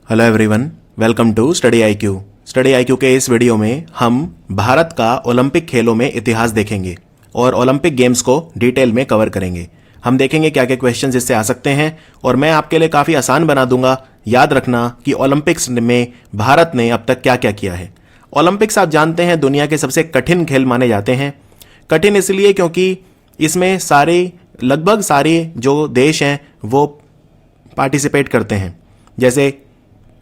Hello everyone, welcome to Study IQ. Study IQ के इस video में हम भारत का ओलंपिक खेलों में इतिहास देखेंगे और ओलंपिक गेम्स को डिटेल में कवर करेंगे। हम देखेंगे क्या क्या क्वेश्चंस इससे आ सकते हैं और मैं आपके लिए काफ़ी आसान बना दूंगा। याद रखना कि ओलंपिक्स में भारत ने अब तक क्या क्या किया है। ओलंपिक्स आप जानते हैं दुनिया के सबसे कठिन खेल माने जाते हैं। कठिन इसलिए क्योंकि इसमें लगभग सारे जो देश हैं वो पार्टिसिपेट करते हैं। जैसे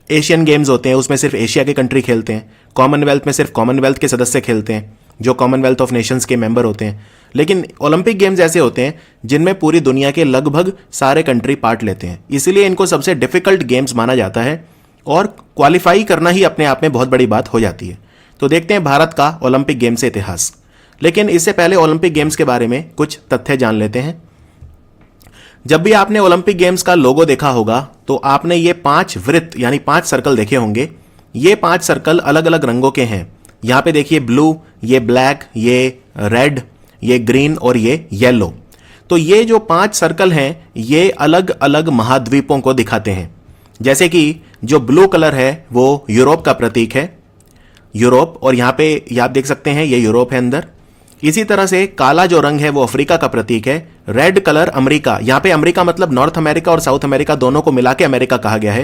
एशियन गेम्स होते हैं, उसमें सिर्फ एशिया के कंट्री खेलते हैं। कॉमनवेल्थ में सिर्फ कॉमनवेल्थ के सदस्य खेलते हैं जो कॉमनवेल्थ ऑफ नेशंस के मेंबर होते हैं। लेकिन ओलंपिक गेम्स ऐसे होते हैं जिनमें पूरी दुनिया के लगभग सारे कंट्री पार्ट लेते हैं, इसीलिए इनको सबसे डिफिकल्ट गेम्स माना जाता है और क्वालिफाई करना ही अपने आप में बहुत बड़ी बात हो जाती है। तो देखते हैं भारत का ओलंपिक गेम्स से इतिहास। लेकिन इससे पहले ओलंपिक गेम्स के बारे में कुछ तथ्य जान लेते हैं। जब भी आपने ओलंपिक गेम्स का लोगो देखा होगा तो आपने ये 5 वृत्त यानी 5 सर्कल देखे होंगे। ये 5 सर्कल अलग अलग रंगों के हैं। यहां पे देखिए ब्लू, ये ब्लैक, ये रेड, ये ग्रीन और ये येलो। तो ये जो 5 सर्कल हैं ये अलग अलग महाद्वीपों को दिखाते हैं। जैसे कि जो ब्लू कलर है वो यूरोप का प्रतीक है, यूरोप, और यहां पे आप देख सकते हैं ये यूरोप है अंदर। इसी तरह से काला जो रंग है वो अफ्रीका का प्रतीक है। रेड कलर अमेरिका, यहां पे अमेरिका मतलब नॉर्थ अमेरिका और साउथ अमेरिका दोनों को मिला के अमेरिका कहा गया है।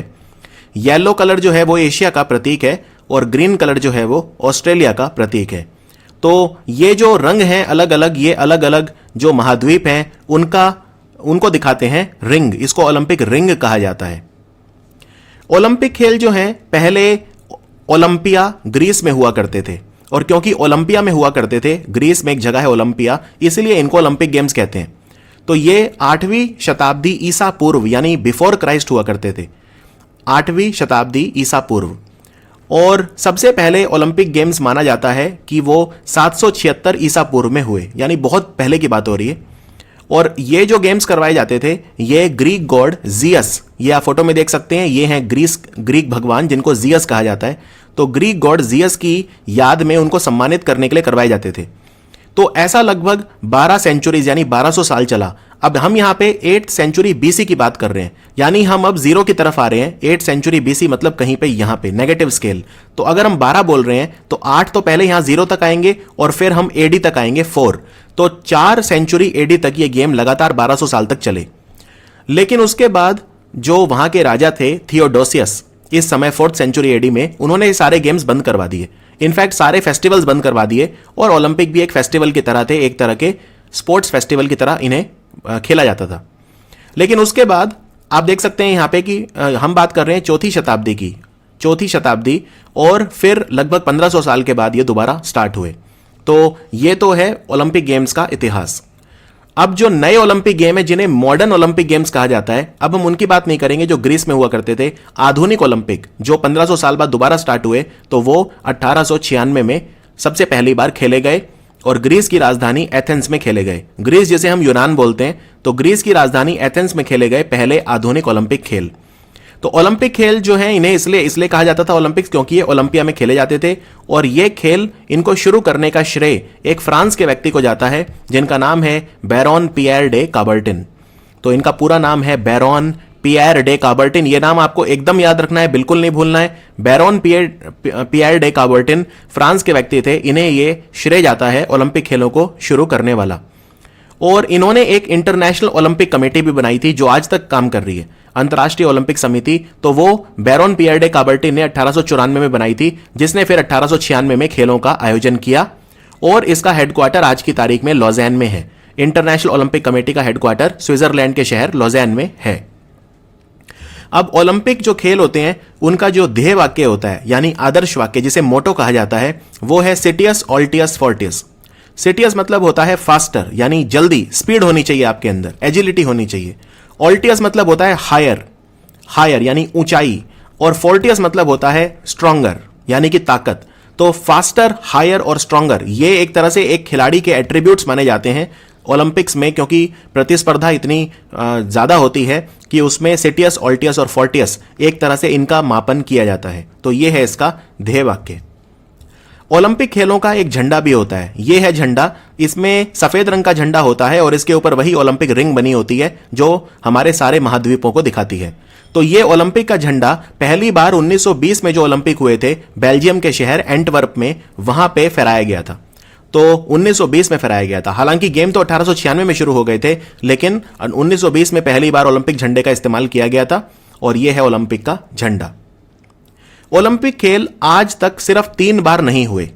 येलो कलर जो है वो एशिया का प्रतीक है और ग्रीन कलर जो है वो ऑस्ट्रेलिया का प्रतीक है। तो ये जो रंग हैं अलग अलग, ये अलग अलग जो महाद्वीप हैं उनको दिखाते हैं रिंग। इसको ओलंपिक रिंग कहा जाता है। ओलंपिक खेल जो हैं पहले ओलंपिया ग्रीस में हुआ करते थे, और क्योंकि ओलंपिया में हुआ करते थे, ग्रीस में एक जगह है ओलंपिया, इसलिए इनको ओलंपिक गेम्स कहते हैं। तो ये 8वीं शताब्दी ईसा पूर्व यानी बिफोर क्राइस्ट हुआ करते थे। 8वीं शताब्दी ईसा पूर्व। और सबसे पहले ओलंपिक गेम्स माना जाता है कि वो 776 ईसा पूर्व में हुए, यानी बहुत पहले की बात हो रही है। और ये जो गेम्स करवाए जाते थे ये ग्रीक गॉड जियस, ये आप फोटो में देख सकते हैं, ये हैं ग्रीक भगवान जिनको जियस कहा जाता है। तो ग्रीक गॉड जियस की याद में उनको सम्मानित करने के लिए करवाए जाते थे। तो ऐसा लगभग 12 सेंचुरीज यानी 1200 साल चला। अब हम यहां पे 8 सेंचुरी बीसी की बात कर रहे हैं, यानी हम अब 0 की तरफ आ रहे हैं। 8 सेंचुरी बीसी मतलब कहीं पे यहां पे नेगेटिव स्केल। तो अगर हम 12 बोल रहे हैं तो 8 तो पहले यहां 0 तक आएंगे और फिर हम एडी तक आएंगे 4। तो 4 सेंचुरी एडी तक ये गेम लगातार 1200 साल तक चले। लेकिन उसके बाद जो वहां के राजा थे थियोडोसियस, इस समय 4th सेंचुरी एडी में, उन्होंने सारे गेम्स बंद करवा दिए। इनफैक्ट सारे फेस्टिवल्स बंद करवा दिए और ओलंपिक भी एक फेस्टिवल की तरह थे, एक तरह के स्पोर्ट्स फेस्टिवल की तरह इन्हें खेला जाता था। लेकिन उसके बाद आप देख सकते हैं यहां पे कि हम बात कर रहे हैं 4वीं शताब्दी की, 4वीं शताब्दी, और फिर लगभग 1500 साल के बाद ये दोबारा स्टार्ट हुए। तो ये तो है ओलंपिक गेम्स का इतिहास। अब जो नए ओलंपिक गेम है जिन्हें मॉडर्न ओलंपिक गेम्स कहा जाता है, अब हम उनकी बात नहीं करेंगे जो ग्रीस में हुआ करते थे। आधुनिक ओलंपिक जो 1500 साल बाद दोबारा स्टार्ट हुए तो वो 1896 में सबसे पहली बार खेले गए और ग्रीस की राजधानी एथेंस में खेले गए। ग्रीस जिसे हम यूनान बोलते हैं, तो ग्रीस की राजधानी एथेंस में खेले गए पहले आधुनिक ओलंपिक खेल। तो ओलंपिक खेल जो है इन्हें इसलिए कहा जाता था ओलंपिक्स क्योंकि ये ओलंपिया में खेले जाते थे। और ये खेल इनको शुरू करने का श्रेय एक फ्रांस के व्यक्ति को जाता है जिनका नाम है बैरॉन पियर डे काबर्टिन। तो इनका पूरा नाम है बैरॉन पियर डे काबर्टिन। ये नाम आपको एकदम याद रखना है, बिल्कुल नहीं भूलना है। बैरॉन पियर डे काबर्टिन फ्रांस के व्यक्ति थे, इन्हें ये श्रेय जाता है ओलंपिक खेलों को शुरू करने वाला। और इन्होंने एक इंटरनेशनल ओलंपिक कमेटी भी बनाई थी जो आज तक काम कर रही है, अंतर्राष्ट्रीय ओलंपिक समिति। तो वो बैरॉन पियर डे काबर्टिन ने 1894 में बनाई थी, जिसने फिर 1896 में खेलों का आयोजन किया। और इसका हेडक्वार्टर आज की तारीख में लॉज़ैन में है। इंटरनेशनल ओलंपिक कमेटी का हेडक्वार्टर स्विट्जरलैंड के शहर लॉज़ैन में है। अब ओलंपिक जो खेल होते हैं उनका जो ध्येय वाक्य होता है यानी आदर्श वाक्य जिसे मोटो कहा जाता है वो है सिटियस ऑल्टियस फोर्टियस। सिटियस मतलब होता है फास्टर, यानी जल्दी, स्पीड होनी चाहिए आपके अंदर, एजिलिटी होनी चाहिए। ऑल्टियस मतलब होता है हायर यानी ऊंचाई, और फोर्टियस मतलब होता है स्ट्रॉन्गर यानी कि ताकत। तो फास्टर, हायर और स्ट्रॉन्गर ये एक तरह से एक खिलाड़ी के एट्रीब्यूट्स माने जाते हैं ओलंपिक्स में, क्योंकि प्रतिस्पर्धा इतनी ज्यादा होती है कि उसमें सिटियस, ऑल्टियस और फोर्टियस एक तरह से इनका मापन किया जाता है। तो ये है इसका ध्येय वाक्य। ओलंपिक खेलों का एक झंडा भी होता है, ये है झंडा। इसमें सफेद रंग का झंडा होता है और इसके ऊपर वही ओलंपिक रिंग बनी होती है जो हमारे सारे महाद्वीपों को दिखाती है। तो ये ओलंपिक का झंडा पहली बार 1920 में जो ओलंपिक हुए थे बेल्जियम के शहर एंटवर्प में, वहां पे फहराया गया था। तो 1920 में फहराया गया था। हालांकि गेम तो 1896 में शुरू हो गए थे, लेकिन 1920 में पहली बार ओलंपिक झंडे का इस्तेमाल किया गया था और यह है ओलंपिक का झंडा। ओलंपिक खेल आज तक सिर्फ 3 बार नहीं हुए।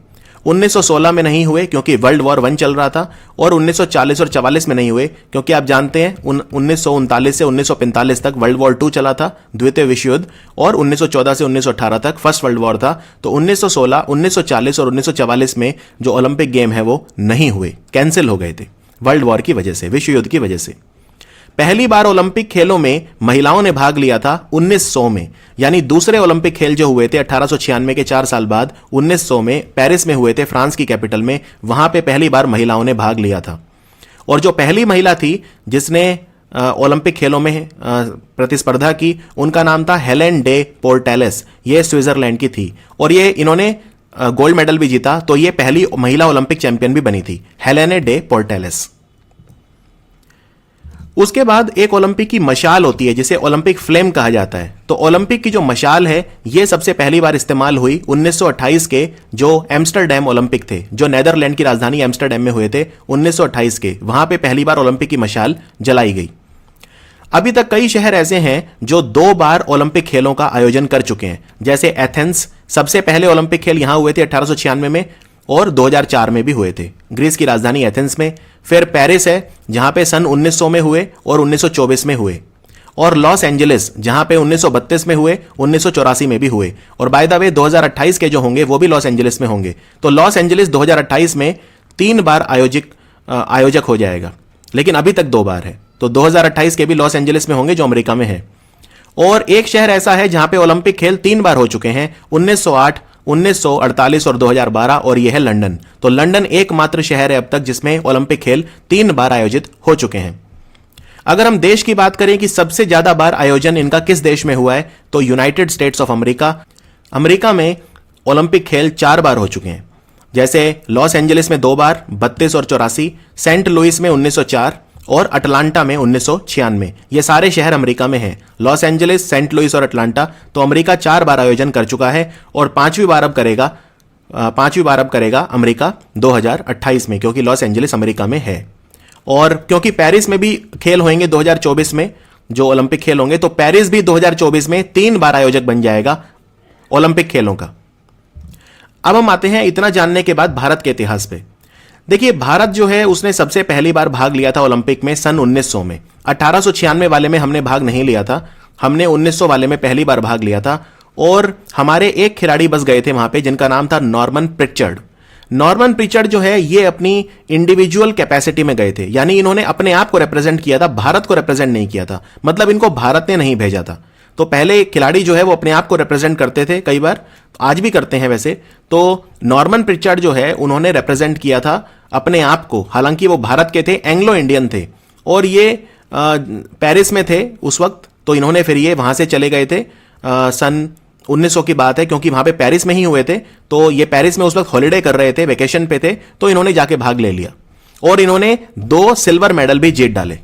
1916 में नहीं हुए क्योंकि वर्ल्ड वॉर 1 चल रहा था, और 1940 और 44 में नहीं हुए क्योंकि आप जानते हैं 1939 से 1945 तक वर्ल्ड वॉर 2 चला था, द्वितीय विश्व युद्ध, और 1914 से 1918 तक फर्स्ट वर्ल्ड वॉर था। तो 1916, 1940 और 1944 में जो ओलंपिक गेम है वो नहीं हुए, कैंसिल हो गए थे वर्ल्ड वॉर की वजह से, विश्व युद्ध की वजह से। पहली बार ओलंपिक खेलों में महिलाओं ने भाग लिया था 1900 में, यानी दूसरे ओलंपिक खेल जो हुए थे 1896 के 4 साल बाद 1900 में पेरिस में हुए थे, फ्रांस की कैपिटल में। वहां पे पहली बार महिलाओं ने भाग लिया था, और जो पहली महिला थी जिसने ओलंपिक खेलों में प्रतिस्पर्धा की, उनका नाम था हेलेन डे पोर्टेलेस। ये स्विट्जरलैंड की थी, और ये इन्होंने गोल्ड मेडल भी जीता। तो ये पहली महिला ओलंपिक चैंपियन भी बनी थी, हेलेन डे पोर्टेलेस। उसके बाद एक ओलंपिक की मशाल होती है जिसे ओलंपिक फ्लेम कहा जाता है। तो ओलंपिक की जो मशाल है ये सबसे पहली बार इस्तेमाल हुई 1928 के जो एम्स्टर्डम ओलंपिक थे, जो नेदरलैंड की राजधानी एम्स्टर्डम में हुए थे 1928 के। वहां पे पहली बार ओलंपिक की मशाल जलाई गई। अभी तक कई शहर ऐसे हैं जो 2 बार ओलंपिक खेलों का आयोजन कर चुके हैं, जैसे एथेंस, सबसे पहले ओलंपिक खेल यहां हुए थे 1896 में, और 2004 में भी हुए थे, ग्रीस की राजधानी एथेंस में। फिर पेरिस है जहां पे सन 1900 में हुए और 1924 में हुए, और लॉस एंजलिस जहां पे 1932 में हुए, 1984 में भी हुए, और बाय द वे 2028 के जो होंगे वो भी लॉस एंजलिस में होंगे। तो लॉस एंजलिस 2028 में 3 बार आयोजक हो जाएगा, लेकिन अभी तक 2 बार है। तो 2028 के भी लॉस एंजलिस में होंगे जो अमेरिका में है। और एक शहर ऐसा है जहां पे ओलंपिक खेल 3 बार हो चुके हैं, 1908, 1948 और 2012, और यह है लंदन। तो लंदन एकमात्र शहर है अब तक जिसमें ओलंपिक खेल 3 बार आयोजित हो चुके हैं। अगर हम देश की बात करें कि सबसे ज्यादा बार आयोजन इनका किस देश में हुआ है, तो United states of America. America में ओलंपिक खेल 4 बार हो चुके हैं, जैसे लॉस एंजलिस में 2 बार 32 और 84, सेंट लुइस में 1904 और अटलांटा में 1996। ये सारे शहर अमेरिका में हैं, लॉस एंजलिस, सेंट लुइस और अटलांटा। तो अमेरिका 4 बार आयोजन कर चुका है, और 5वीं बार अब करेगा अमेरिका 2028 में, क्योंकि लॉस एंजलिस अमेरिका में है। और क्योंकि पेरिस में भी खेल होंगे 2024 में, जो ओलंपिक खेल होंगे, तो पेरिस भी 2024 में 3 बार आयोजक बन जाएगा ओलंपिक खेलों का। अब हम आते हैं इतना जानने के बाद भारत के इतिहास पे। देखिए, भारत जो है उसने सबसे पहली बार भाग लिया था ओलंपिक में सन 1900 में। 1896 वाले में हमने भाग नहीं लिया था, हमने 1900 वाले में पहली बार भाग लिया था। और हमारे एक खिलाड़ी बस गए थे वहां पे जिनका नाम था नॉर्मन प्रिचर्ड। नॉर्मन प्रिचर्ड जो है ये अपनी इंडिविजुअल कैपेसिटी में गए थे, यानी इन्होंने अपने आप को रिप्रेजेंट किया था, भारत को रिप्रेजेंट नहीं किया था। मतलब इनको भारत ने नहीं भेजा था। तो पहले खिलाड़ी जो है वो अपने आप को रिप्रेजेंट करते थे, कई बार आज भी करते हैं वैसे। तो नॉर्मन प्रिचर्ड जो है उन्होंने रिप्रेजेंट किया था अपने आप को, हालांकि वो भारत के थे, एंग्लो इंडियन थे, और ये पेरिस में थे उस वक्त। तो इन्होंने फिर ये वहां से चले गए थे, सन 1900 की बात है, क्योंकि वहां पे पेरिस में ही हुए थे। तो ये पेरिस में उस वक्त हॉलीडे कर रहे थे, वेकेशन पे थे, तो इन्होंने जाके भाग ले लिया, और इन्होंने 2 सिल्वर मेडल भी जीत डाले,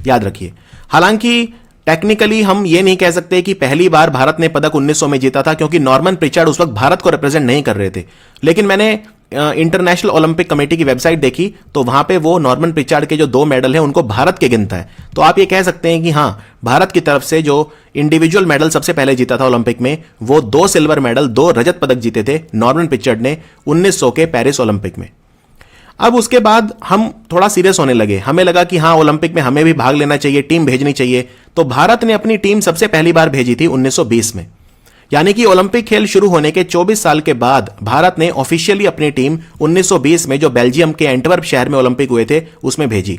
याद रखिए। हालांकि टेक्निकली हम ये नहीं कह सकते कि पहली बार भारत ने पदक 1900 में जीता था, क्योंकि नॉर्मन प्रिचर्ड उस वक्त भारत को रिप्रेजेंट नहीं कर रहे थे। लेकिन मैंने इंटरनेशनल ओलंपिक कमेटी की वेबसाइट देखी, तो वहां पे वो नॉर्मन प्रिचर्ड के जो 2 मेडल हैं उनको भारत के गिनता है। तो आप ये कह सकते हैं कि हां, भारत की तरफ से जो इंडिविजुअल मेडल सबसे पहले जीता था ओलंपिक में, वो 2 सिल्वर मेडल, 2 रजत पदक जीते थे नॉर्मन प्रिचर्ड ने 1900 के पेरिस ओलंपिक में। अब उसके बाद हम थोड़ा सीरियस होने लगे, हमें लगा कि हाँ, ओलंपिक में हमें भी भाग लेना चाहिए, टीम भेजनी चाहिए। तो भारत ने अपनी टीम सबसे पहली बार भेजी थी 1920 में, यानी कि ओलंपिक खेल शुरू होने के 24 साल के बाद भारत ने ऑफिशियली अपनी टीम 1920 में, जो बेल्जियम के एंटवर्प शहर में ओलंपिक हुए थे, उसमें भेजी।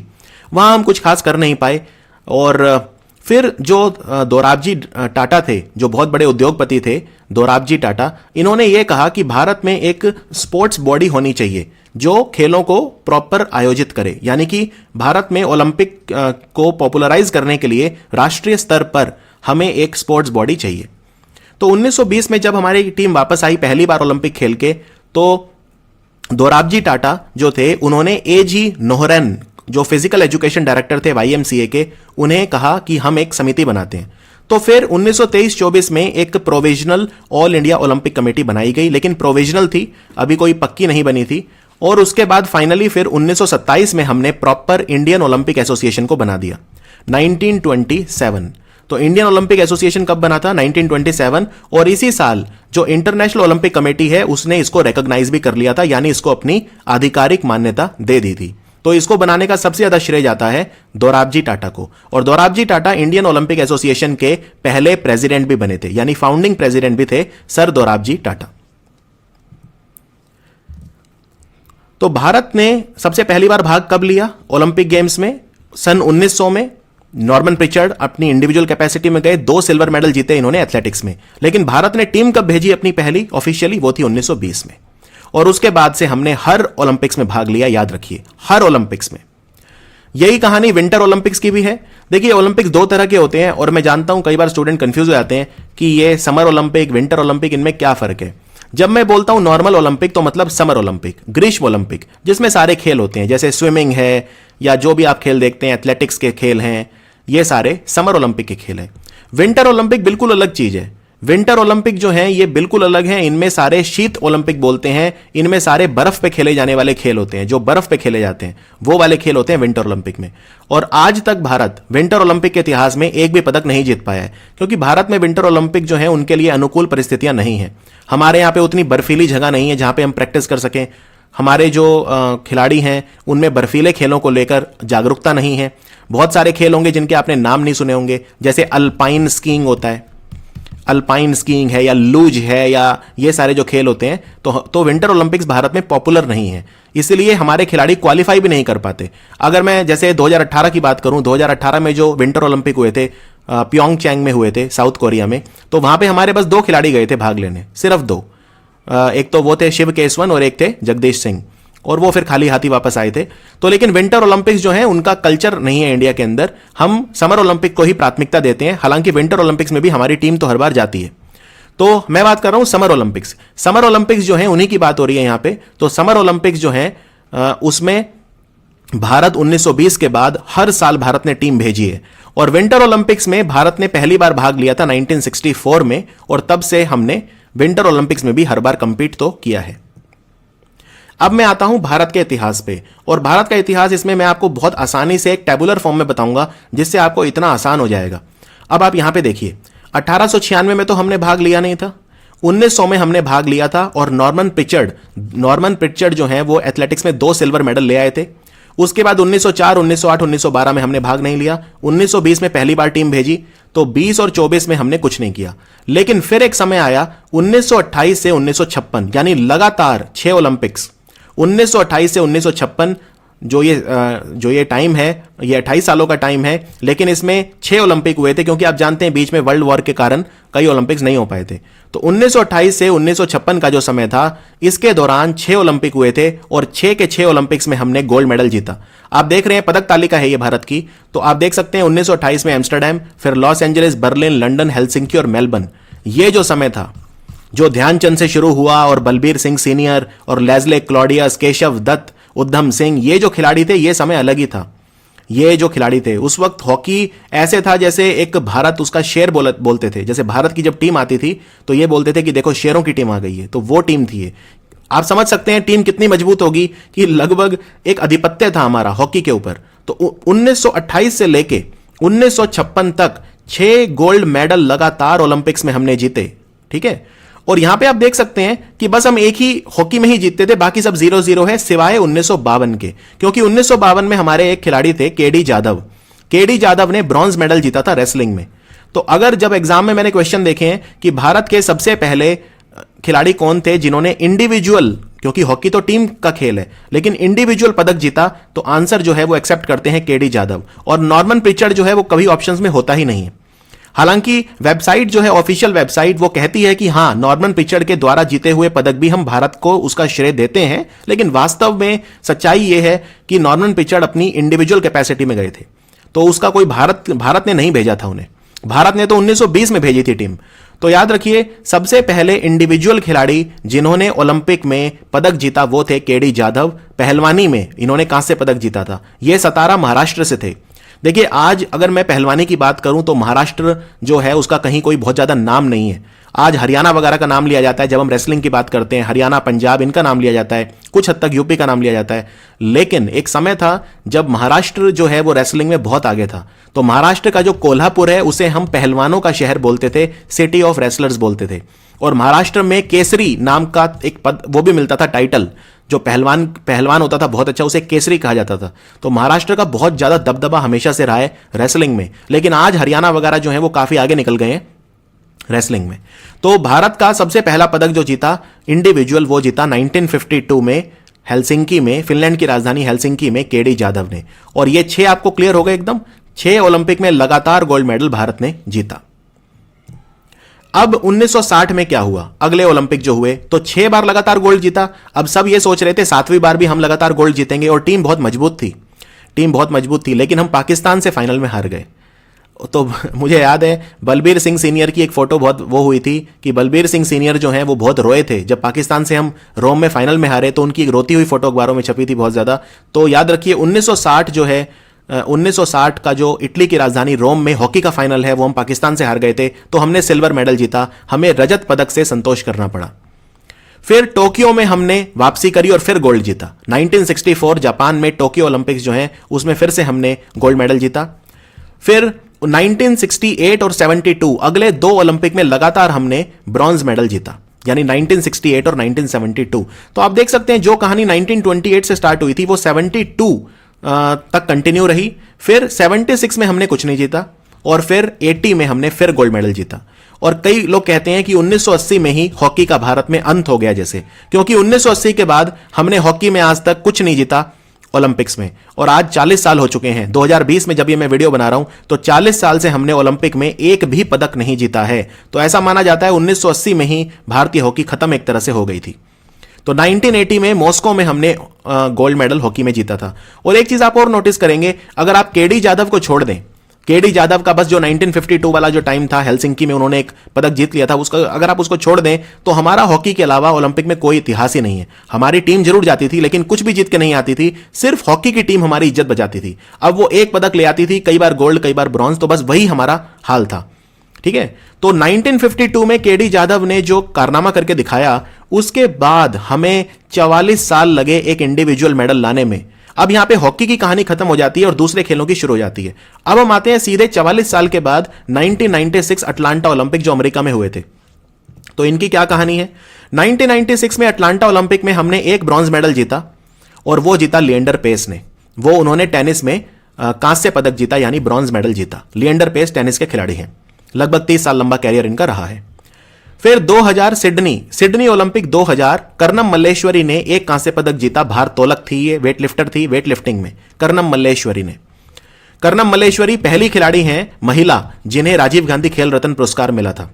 वहां हम कुछ खास कर नहीं पाए, और फिर जो दोराबजी टाटा थे, जो बहुत बड़े उद्योगपति थे, दोराबजी टाटा, इन्होंने ये कहा कि भारत में एक स्पोर्ट्स बॉडी होनी चाहिए जो खेलों को प्रॉपर आयोजित करे, यानी कि भारत में ओलंपिक को पॉपुलराइज करने के लिए राष्ट्रीय स्तर पर हमें एक स्पोर्ट्स बॉडी चाहिए। तो 1920 में जब हमारी टीम वापस आई पहली बार ओलंपिक खेल के, तो दोराबजी टाटा जो थे, उन्होंने ए.जी. नोहरन, जो फिजिकल एजुकेशन डायरेक्टर थे YMCA के, उन्हें कहा कि हम एक समिति बनाते हैं। तो फिर 1923-24 में एक provisional all India Olympic committee बनाई गई, लेकिन प्रोविजनल थी, अभी कोई पक्की नहीं बनी थी। और उसके बाद फाइनली फिर 1927 में हमने प्रॉपर इंडियन ओलंपिक एसोसिएशन को बना दिया 1927। तो इंडियन ओलंपिक एसोसिएशन कब बना था? 1927। और इसी साल जो इंटरनेशनल ओलंपिक कमेटी है उसने इसको रिकॉग्नाइज भी कर लिया था, यानी इसको अपनी आधिकारिक मान्यता दे दी थी। तो इसको बनाने का सबसे ज्यादा श्रेय जाता है दोराबजी टाटा को। और Dorabji Tata Indian Olympic association के पहले प्रेसिडेंट भी बने थे, यानी फाउंडिंग प्रेसिडेंट भी थे सर दोराबजी टाटा। तो भारत ने सबसे पहली बार भाग कब लिया ओलंपिक गेम्स में? सन 1900 में। नॉर्मन प्रिचर्ड अपनी इंडिविजुअल कैपेसिटी में गए, 2 सिल्वर मेडल जीते इन्होंने एथलेटिक्स में। लेकिन भारत ने टीम कब भेजी अपनी पहली ऑफिशियली? वो थी 1920 में। और उसके बाद से हमने हर ओलंपिक्स में भाग लिया, याद रखिए, हर ओलंपिक्स में। यही कहानी विंटर ओलंपिक्स की भी है। देखिए, ओलंपिक्स 2 तरह के होते हैं, और मैं जानता हूं कई बार स्टूडेंट कंफ्यूज हो जाते हैं कि ये समर ओलंपिक, विंटर ओलंपिक, इनमें क्या फर्क है। जब मैं बोलता हूं नॉर्मल ओलंपिक तो मतलब समर ओलंपिक, ग्रीष्म ओलंपिक, जिसमें सारे खेल होते हैं, जैसे स्विमिंग है या जो भी आप खेल देखते हैं, एथलेटिक्स के खेल हैं, ये सारे समर ओलंपिक के खेल हैं। विंटर ओलंपिक बिल्कुल अलग चीज है। विंटर ओलंपिक जो है ये बिल्कुल अलग है। इनमें सारे शीत ओलंपिक बोलते हैं, इनमें सारे बर्फ पे खेले जाने वाले खेल होते हैं, जो बर्फ पे खेले जाते हैं वो वाले खेल होते हैं विंटर ओलंपिक में। और आज तक भारत विंटर ओलंपिक के इतिहास में एक भी पदक नहीं जीत पाया है, क्योंकि भारत में विंटर ओलंपिक जो है उनके लिए अनुकूल परिस्थितियां नहीं है। हमारे यहाँ पे उतनी बर्फीली जगह नहीं है जहां पे हम प्रैक्टिस कर सकें। हमारे जो खिलाड़ी हैं उनमें बर्फीले खेलों को लेकर जागरूकता नहीं है। बहुत सारे खेल होंगे जिनके आपने नाम नहीं सुने होंगे, जैसे अल्पाइन स्कीइंग होता है, अल्पाइन स्कीइंग है, या लूज है, या ये सारे जो खेल होते हैं, तो विंटर ओलंपिक्स भारत में पॉपुलर नहीं है, इसलिए हमारे खिलाड़ी क्वालिफाई भी नहीं कर पाते। अगर मैं जैसे 2018 की बात करूं, 2018 में जो विंटर ओलंपिक हुए थे प्योंगचैंग में हुए थे, साउथ कोरिया में, तो वहां पे हमारे बस 2 खिलाड़ी गए थे भाग लेने, सिर्फ 2। एक तो वो थे शिव केसवन और एक थे जगदीश सिंह, और वो फिर खाली हाथी वापस आए थे। तो लेकिन विंटर ओलंपिक्स जो है उनका कल्चर नहीं है इंडिया के अंदर। हम समर ओलंपिक को ही प्राथमिकता देते हैं, हालांकि विंटर ओलंपिक्स में भी हमारी टीम तो हर बार जाती है। तो मैं बात कर रहा हूं समर ओलंपिक्स। समर ओलंपिक्स जो है उन्हीं की बात हो रही है यहां पे। तो समर ओलंपिक्स जो है उसमें भारत 1920 के बाद हर साल भारत ने टीम भेजी है। और विंटर ओलंपिक्स में भारत ने पहली बार भाग लिया था 1964 में, और तब से हमने विंटर ओलंपिक्स में भी हर बार कंपीट तो किया है। अब मैं आता हूं भारत के इतिहास पे, और भारत का इतिहास इसमें मैं आपको बहुत आसानी से एक टेबुलर फॉर्म में बताऊंगा, जिससे आपको इतना आसान हो जाएगा। अब आप यहां पे देखिए, 1896 में तो हमने भाग लिया नहीं था, 1900 में हमने भाग लिया था, और नॉर्मन प्रिचर्ड जो है वो एथलेटिक्स में 2 सिल्वर मेडल ले आए थे। उसके बाद 1904, 1908, 1912 में हमने भाग नहीं लिया। 1920 में पहली बार टीम भेजी, तो 20 और 24 में हमने कुछ नहीं किया। लेकिन फिर एक समय आया 1928 से 1956, यानी लगातार 6 ओलंपिक्स, 1928 से 1956 जो ये टाइम है, ये 28 सालों का टाइम है, लेकिन इसमें 6 ओलंपिक हुए थे, क्योंकि आप जानते हैं बीच में वर्ल्ड वॉर के कारण कई ओलंपिक्स नहीं हो पाए थे। तो 1928 से 1956 का जो समय था, इसके दौरान 6 ओलंपिक हुए थे, और 6 के 6 ओलंपिक्स में हमने गोल्ड मेडल जीता। आप देख रहे हैं पदक तालिका है ये भारत की, तो आप देख सकते हैं 1928 में एम्स्टरडेम, फिर Los Angeles, Berlin, London, Helsinki और मेलबर्न। ये जो समय था, जो ध्यानचंद से शुरू हुआ, और बलबीर सिंह सीनियर, और लेस्ले क्लॉडियस, केशव दत्त, उद्धम सिंह, ये जो खिलाड़ी थे, ये समय अलग ही था। ये जो खिलाड़ी थे उस वक्त, हॉकी ऐसे था जैसे एक भारत उसका शेर बोलते थे। जैसे भारत की जब टीम आती थी तो ये बोलते थे कि देखो शेरों की टीम आ गई है, तो वो टीम थी ये। आप समझ सकते हैं टीम कितनी मजबूत होगी, कि लगभग एक आधिपत्य था हमारा हॉकी के ऊपर। तो 1928 से लेके 1956 तक 6 गोल्ड मेडल लगातार ओलंपिक्स में हमने जीते, ठीक है। और यहां पे आप देख सकते हैं कि बस हम एक ही हॉकी में ही जीतते थे, बाकी सब 0-0 है, सिवाय 1952 के, क्योंकि 1952 में हमारे एक खिलाड़ी थे केडी जाधव। केडी जाधव ने ब्रॉन्ज मेडल जीता था रेसलिंग में। तो अगर जब एग्जाम में मैंने क्वेश्चन देखे हैं कि भारत के सबसे पहले खिलाड़ी कौन थे जिन्होंने इंडिविजुअल, क्योंकि हॉकी तो टीम का खेल है, लेकिन इंडिविजुअल पदक जीता, तो आंसर जो है वो एक्सेप्ट करते हैं केडी जाधव। और नॉर्मन प्रिचर्ड जो है वो कभी ऑप्शंस में होता ही नहीं है। हालांकि वेबसाइट जो है, ऑफिशियल वेबसाइट, वो कहती है कि हां, नॉर्मन प्रिचर्ड के द्वारा जीते हुए पदक भी हम भारत को उसका श्रेय देते हैं, लेकिन वास्तव में सच्चाई यह है कि नॉर्मन प्रिचर्ड अपनी इंडिविजुअल कैपेसिटी में गए थे, तो उसका कोई भारत ने नहीं भेजा था उन्हें। भारत ने तो 1920 में भेजी थी टीम। तो याद रखिए, सबसे पहले इंडिविजुअल खिलाड़ी जिन्होंने ओलंपिक में पदक जीता वो थे केडी जाधव। पहलवानी में इन्होंने कांस्य पदक जीता था। यह सतारा महाराष्ट्र से थे। देखिए, आज अगर मैं पहलवानी की बात करूं तो महाराष्ट्र जो है उसका कहीं कोई बहुत ज्यादा नाम नहीं है। आज हरियाणा वगैरह का नाम लिया जाता है, जब हम रेसलिंग की बात करते हैं हरियाणा, पंजाब, इनका नाम लिया जाता है, कुछ हद तक यूपी का नाम लिया जाता है। लेकिन एक समय था जब महाराष्ट्र जो है वो रेसलिंग में बहुत आगे था। तो महाराष्ट्र का जो कोल्हापुर है उसे हम पहलवानों का शहर बोलते थे, सिटी ऑफ रेसलर्स बोलते थे। और महाराष्ट्र में केसरी नाम का एक पद वो भी मिलता था, टाइटल, जो पहलवान होता था बहुत अच्छा, उसे केसरी कहा जाता था। तो महाराष्ट्र का बहुत ज्यादा दबदबा हमेशा से रहा है रेसलिंग में। लेकिन आज हरियाणा वगैरह जो है वो काफी आगे निकल गए हैं रेसलिंग में। तो भारत का सबसे पहला पदक जो जीता इंडिविजुअल, वो जीता 1952 में हेलसिंकी में, फिनलैंड की राजधानी हेलसिंकी में केडी जाधव ने। और ये 6 आपको क्लियर हो गए एकदम, 6 ओलंपिक में लगातार गोल्ड मेडल भारत ने जीता। अब 1960 में क्या हुआ, अगले ओलंपिक जो हुए तो 6 बार लगातार गोल्ड जीता। अब सब ये सोच रहे थे 7वीं बार भी हम लगातार गोल्ड जीतेंगे, और टीम बहुत मजबूत थी, लेकिन हम पाकिस्तान से फाइनल में हार गए। तो मुझे याद है बलबीर सिंह सीनियर की एक फोटो बहुत वो हुई थी कि बलबीर सिंह सीनियर जो है वो बहुत रोए थे जब पाकिस्तान से हम रोम में फाइनल में हारे। तो उनकी एक रोती हुई फोटो अखबारों में छपी थी बहुत ज्यादा। तो याद रखिए 1960 जो है 1960 का जो इटली की राजधानी रोम में हॉकी का फाइनल है वो हम पाकिस्तान से हार गए थे, तो हमने सिल्वर मेडल जीता, हमें रजत पदक से संतोष करना पड़ा। फिर टोक्यो में हमने वापसी करी और फिर गोल्ड जीता। 1964 जापान में टोक्यो ओलंपिक्स जो है उसमें फिर से हमने गोल्ड मेडल जीता। फिर 1968 और 72 अगले 2 ओलंपिक में लगातार हमने ब्रॉन्ज मेडल जीता, यानी 1968 और 1972। तो आप देख सकते हैं जो कहानी 1928 से स्टार्ट हुई थी वो 72 तक कंटिन्यू रही। फिर 76 में हमने कुछ नहीं जीता, और फिर 80 में हमने फिर गोल्ड मेडल जीता। और कई लोग कहते हैं कि 1980 में ही हॉकी का भारत में अंत हो गया जैसे, क्योंकि 1980 के बाद हमने हॉकी में आज तक कुछ नहीं जीता ओलंपिक्स में। और आज 40 साल हो चुके हैं, 2020 में जब ये मैं वीडियो बना रहा हूं तो 40 साल से हमने ओलंपिक में एक भी पदक नहीं जीता है। तो ऐसा माना जाता है 1980 में ही भारतीय हॉकी खत्म एक तरह से हो गई थी। तो 1980 में मॉस्को में हमने गोल्ड मेडल हॉकी में जीता था। और एक चीज आप और नोटिस करेंगे, अगर आप केडी जाधव को छोड़ दें, केडी जाधव का बस जो 1952 वाला जो टाइम था हेलसिंकी में उन्होंने एक पदक जीत लिया था, उसका अगर आप उसको छोड़ दें तो हमारा हॉकी के अलावा ओलंपिक में कोई इतिहास ही नहीं है। हमारी टीम जरूर जाती थी लेकिन कुछ भी जीत के नहीं आती थी, सिर्फ हॉकी की टीम हमारी इज्जत बचाती थी। अब वो एक पदक ले आती थी, कई बार गोल्ड कई बार ब्रॉन्ज, तो बस वही हमारा हाल था। ठीक है, तो 1952 में केडी जाधव ने जो कारनामा करके दिखाया, उसके बाद हमें 44 साल लगे एक इंडिविजुअल मेडल लाने में। अब यहां पे हॉकी की कहानी खत्म हो जाती है और दूसरे खेलों की शुरू हो जाती है। अब हम आते हैं सीधे 44 साल के बाद 1996 अटलांटा ओलंपिक जो अमेरिका में हुए थे। तो इनकी क्या कहानी है, 1996 में अटलांटा ओलंपिक में हमने एक ब्रॉन्ज मेडल जीता, और वो जीता लिएंडर पेस ने। वो उन्होंने टेनिस में कांस्य पदक जीता, यानी ब्रॉन्ज मेडल जीता। लिएंडर पेस टेनिस के खिलाड़ी हैं, लगभग 30 साल लंबा कैरियर इनका रहा है। फिर 2000 सिडनी ओलंपिक 2000 कर्नम मल्लेश्वरी ने एक कांस्य पदक जीता। भारोत्तोलक थी, ये वेट लिफ्टर थी, वेट लिफ्टिंग में कर्नम मल्लेश्वरी ने। कर्नम मल्लेश्वरी पहली खिलाड़ी हैं महिला जिन्हें राजीव गांधी खेल रत्न पुरस्कार मिला था।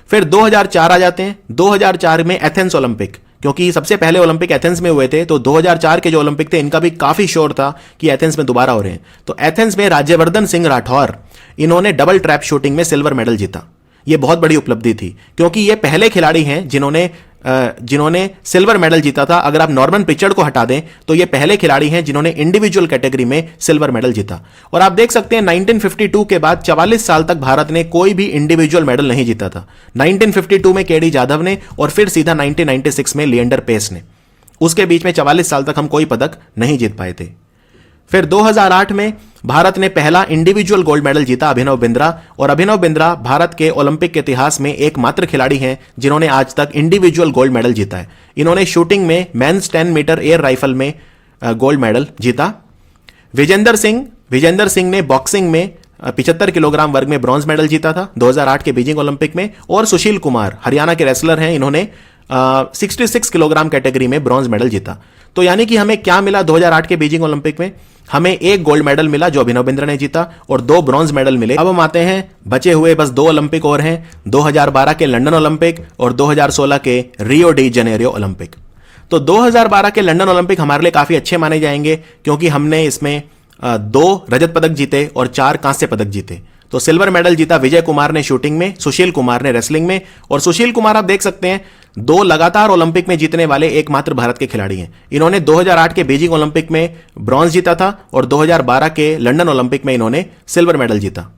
फिर 2004 आ जाते हैं। 2004 में एथेंस ओलंपिक, क्योंकि सबसे पहले ओलंपिक एथेंस में हुए थे, तो 2004 के जो ओलंपिक थे इनका भी काफी शोर था कि एथेंस में दोबारा हो रहे हैं। तो एथेंस में राज्यवर्धन सिंह राठौर, इन्होंने डबल ट्रैप शूटिंग में सिल्वर मेडल जीता। ये बहुत बड़ी उपलब्धि थी, क्योंकि ये पहले खिलाड़ी हैं जिन्होंने सिल्वर मेडल जीता था। अगर आप नॉर्मन पिचर्ड को हटा दें तो ये पहले खिलाड़ी हैं जिन्होंने इंडिविजुअल कैटेगरी में सिल्वर मेडल जीता। और आप देख सकते हैं 1952 के बाद 44 साल तक भारत ने कोई भी इंडिविजुअल मेडल नहीं जीता था। 1952 में केडी जाधव ने, और फिर सीधा 1996 में लिएंडर पेस ने। उसके बीच में 44 साल तक हम कोई पदक नहीं जीत पाए थे। फिर 2008 में भारत ने पहला इंडिविजुअल गोल्ड मेडल जीता, अभिनव बिंद्रा। और अभिनव बिंद्रा भारत के ओलंपिक के इतिहास में एकमात्र खिलाड़ी हैं जिन्होंने आज तक इंडिविजुअल गोल्ड मेडल जीता है। इन्होंने शूटिंग में मेंस 10 मीटर एयर राइफल में गोल्ड मेडल जीता। विजेंदर सिंह ने बॉक्सिंग में 75 किलोग्राम वर्ग में ब्रॉन्ज मेडल जीता था 2008 के बीजिंग ओलंपिक में। और सुशील कुमार हरियाणा के रेसलर हैं, इन्होंने 66 किलोग्राम कैटेगरी में ब्रॉन्ज मेडल जीता। तो यानी कि हमें क्या मिला 2008 के बीजिंग ओलंपिक में, हमें एक गोल्ड मेडल मिला जो अभिनव बिंद्रा ने जीता, और 2 ब्रॉन्ज मेडल मिले। अब हम आते हैं, बचे हुए बस 2 ओलंपिक और हैं, 2012 के लंदन ओलंपिक और 2016 के रियो डी जेनेरियो ओलंपिक। तो 2012 के लंदन ओलंपिक हमारे लिए काफी अच्छे माने जाएंगे, क्योंकि हमने इसमें 2 रजत पदक जीते और 4 कांस्य पदक जीते। तो सिल्वर मेडल जीता विजय कुमार ने शूटिंग में, सुशील कुमार ने रेसलिंग में। और सुशील कुमार आप देख सकते हैं 2 लगातार ओलंपिक में जीतने वाले एकमात्र भारत के खिलाड़ी हैं। इन्होंने 2008 के बीजिंग ओलंपिक में ब्रॉन्ज जीता था और 2012 के लंदन ओलंपिक में इन्होंने सिल्वर मेडल जीता।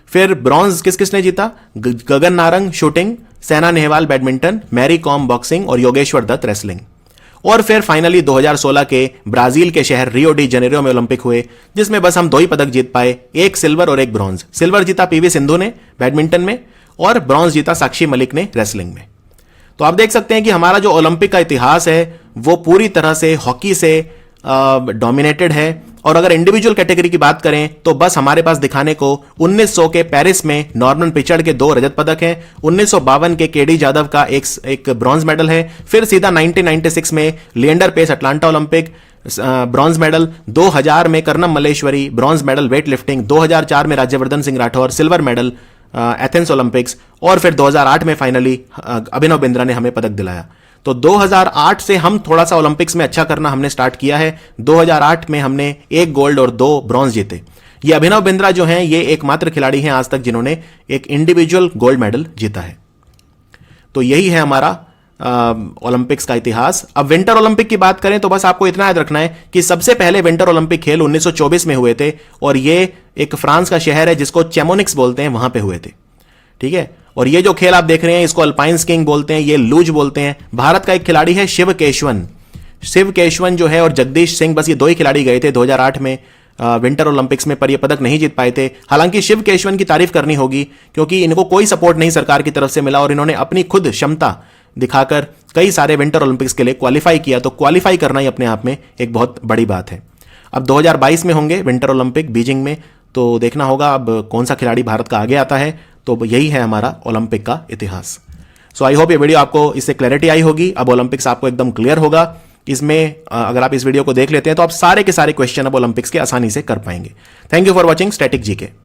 फिर ब्रॉन्ज किसने जीता? Gagan Narang shooting, Saina Nehwal badminton, Mary Kom boxing और योगेश्वर दत्त रेसलिंग। और फिर फाइनली 2016 के ब्राजील के शहर रियो डी जेनेरियो में ओलंपिक हुए, जिसमें बस हम 2 ही पदक जीत पाए, एक सिल्वर और एक ब्रॉन्ज। सिल्वर जीता पीवी सिंधु ने बैडमिंटन में और ब्रॉन्ज जीता साक्षी मलिक ने रेसलिंग में। तो आप देख सकते हैं कि हमारा जो ओलंपिक का इतिहास है वो पूरी तरह से हॉकी से डोमिनेटेड है। और अगर इंडिविजुअल कैटेगरी की बात करें तो बस हमारे पास दिखाने को 1900 के पेरिस में नॉर्मन पिचर्ड के 2 रजत पदक हैं, 1952 के केडी जादव का एक ब्रॉन्ज मेडल है, फिर सीधा 1996 में Leander Paes Atlanta Olympic bronze medal, 2000 में Karnam Malleswari bronze medal weight lifting, 2004 में Rajyavardhan Singh Rathore silver medal Athens Olympics, और फिर 2008 में फाइनली अभिनव बिंद्रा ने हमें पदक दिलाया। तो 2008 से हम थोड़ा सा ओलंपिक्स में अच्छा करना हमने स्टार्ट किया है। 2008 में हमने 1 गोल्ड और 2 ब्रॉन्ज जीते। ये अभिनव बिंद्रा जो हैं ये एकमात्र खिलाड़ी हैं आज तक जिन्होंने एक इंडिविजुअल गोल्ड मेडल जीता है। तो यही है हमारा ओलंपिक्स का इतिहास। अब विंटर ओलंपिक की बात करें तो बस आपको इतना याद रखना है कि सबसे पहले विंटर ओलंपिक खेल 1924 में हुए थे और ये एक फ्रांस का शहर है जिसको चैमोनिक्स बोलते हैं, वहां पे हुए थे। ठीक है। और ये जो खेल आप देख रहे हैं इसको अल्पाइन स्कीइंग बोलते हैं, ये लूज बोलते हैं। भारत का एक खिलाड़ी है शिव केशवन जो है और जगदीश सिंह, बस ये 2 ही खिलाड़ी गए थे 2008 में विंटर ओलंपिक्स में, पर ये पदक नहीं जीत पाए थे। हालांकि शिव केशवन की तारीफ करनी होगी क्योंकि इनको कोई सपोर्ट नहीं सरकार की तरफ से मिला और इन्होंने अपनी खुद क्षमता दिखाकर कई सारे विंटर ओलंपिक्स के लिए क्वालिफाई किया। तो क्वालिफाई करना ही अपने आप में एक बहुत बड़ी बात है। अब 2022 में होंगे विंटर ओलंपिक बीजिंग में, तो देखना होगा अब कौन सा खिलाड़ी भारत का आगे आता है। तो यही है हमारा ओलंपिक का इतिहास। सो आई होप ये वीडियो आपको इससे क्लैरिटी आई होगी। अब ओलंपिक्स आपको एकदम क्लियर होगा। इसमें अगर आप इस वीडियो को देख लेते हैं तो आप सारे के सारे क्वेश्चन अब ओलंपिक्स के आसानी से कर पाएंगे। Thank you for watching static GK.